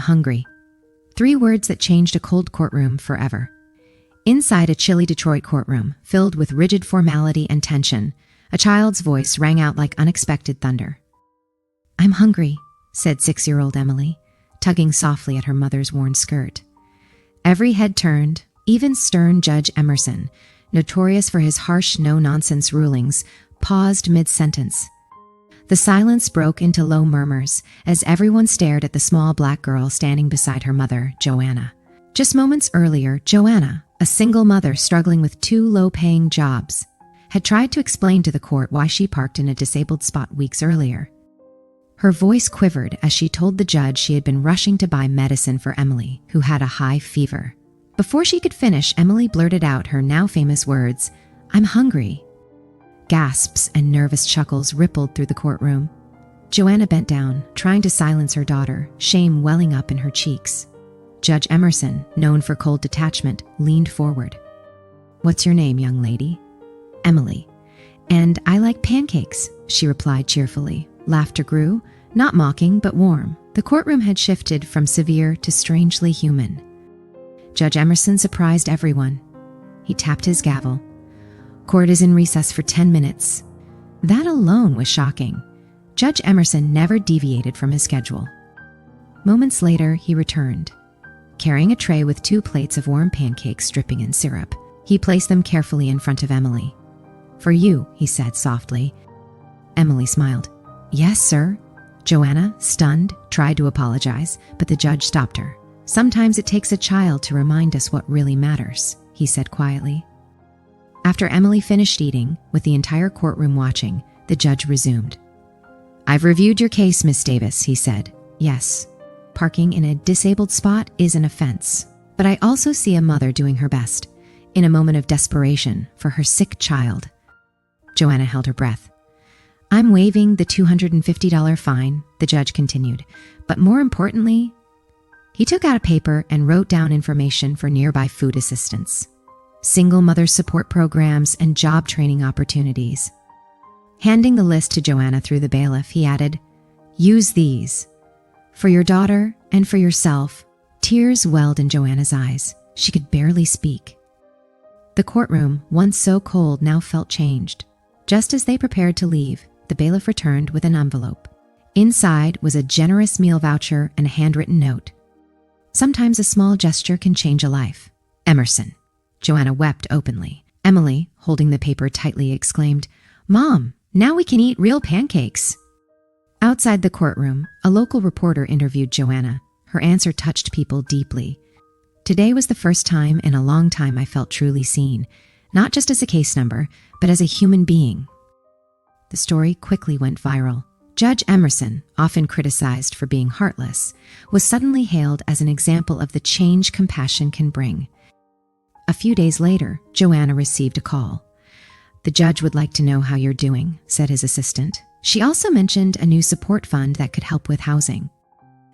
hungry. 3 words that changed a cold courtroom forever. Inside a chilly Detroit courtroom, filled with rigid formality and tension, a child's voice rang out like unexpected thunder. "I'm hungry," said 6-year-old Emily, tugging softly at her mother's worn skirt. Every head turned, even stern Judge Emerson, notorious for his harsh no-nonsense rulings, paused mid-sentence. The silence broke into low murmurs as everyone stared at the small black girl standing beside her mother, Joanna. Just moments earlier, Joanna, a single mother struggling with 2 low-paying jobs, had tried to explain to the court why she parked in a disabled spot weeks earlier. Her voice quivered as she told the judge she had been rushing to buy medicine for Emily, who had a high fever. Before she could finish, Emily blurted out her now famous words, "I'm hungry." Gasps and nervous chuckles rippled through the courtroom. Joanna bent down, trying to silence her daughter, shame welling up in her cheeks. Judge Emerson, known for cold detachment, leaned forward. "What's your name, young lady?" "Emily." "And I like pancakes," she replied cheerfully. Laughter grew, not mocking but warm. The courtroom had shifted from severe to strangely human. Judge Emerson surprised everyone. He tapped his gavel. "Court is in recess for 10 minutes. That alone was shocking. Judge Emerson never deviated from his schedule. Moments later, he returned, carrying a tray with 2 plates of warm pancakes dripping in syrup. He placed them carefully in front of Emily. "For you," he said softly. Emily smiled. "Yes, sir." Joanna, stunned, tried to apologize, but the judge stopped her. "Sometimes it takes a child to remind us what really matters," he said quietly. After Emily finished eating, with the entire courtroom watching, the judge resumed. "I've reviewed your case, Miss Davis," he said. "Yes, parking in a disabled spot is an offense. But I also see a mother doing her best, in a moment of desperation, for her sick child." Joanna held her breath. "I'm waiving the $250 fine," the judge continued, "but more importantly," he took out a paper and wrote down information for nearby food assistance, single mother support programs, and job training opportunities. Handing the list to Joanna through the bailiff, he added, "Use these. For your daughter and for yourself." Tears welled in Joanna's eyes. She could barely speak. The courtroom, once so cold, now felt changed. Just as they prepared to leave, the bailiff returned with an envelope. Inside was a generous meal voucher and a handwritten note. "Sometimes a small gesture can change a life. Emerson." Joanna wept openly. Emily, holding the paper tightly, exclaimed, "Mom, now we can eat real pancakes." Outside the courtroom, a local reporter interviewed Joanna. Her answer touched people deeply. "Today was the first time in a long time I felt truly seen, not just as a case number, but as a human being." The story quickly went viral. Judge Emerson, often criticized for being heartless, was suddenly hailed as an example of the change compassion can bring. A few days later, Joanna received a call. "The judge would like to know how you're doing," said his assistant. She also mentioned a new support fund that could help with housing.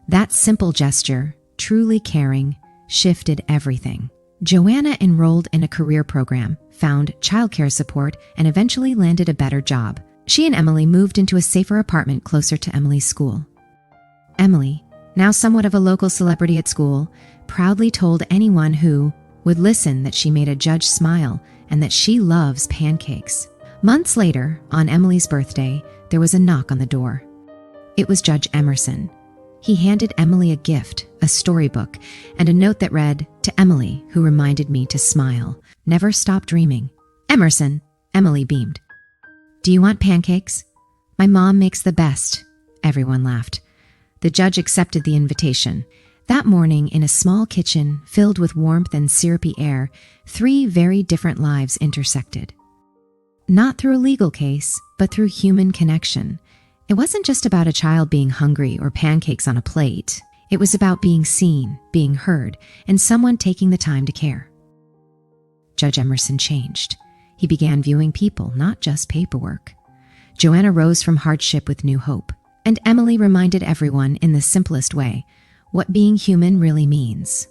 That simple gesture, truly caring, shifted everything. Joanna enrolled in a career program, found childcare support, and eventually landed a better job. She and Emily moved into a safer apartment closer to Emily's school. Emily, now somewhat of a local celebrity at school, proudly told anyone who would listen that she made a judge smile and that she loves pancakes. Months later, on Emily's birthday, there was a knock on the door. It was Judge Emerson. He handed Emily a gift, a storybook, and a note that read, "To Emily, who reminded me to smile. Never stop dreaming. Emerson." Emily beamed. "Do you want pancakes? My mom makes the best." Everyone laughed. The judge accepted the invitation. That morning, in a small kitchen filled with warmth and syrupy air, 3 very different lives intersected. Not through a legal case, but through human connection. It wasn't just about a child being hungry or pancakes on a plate. It was about being seen, being heard, and someone taking the time to care. Judge Emerson changed. He began viewing people, not just paperwork. Joanna rose from hardship with new hope, and Emily reminded everyone in the simplest way what being human really means.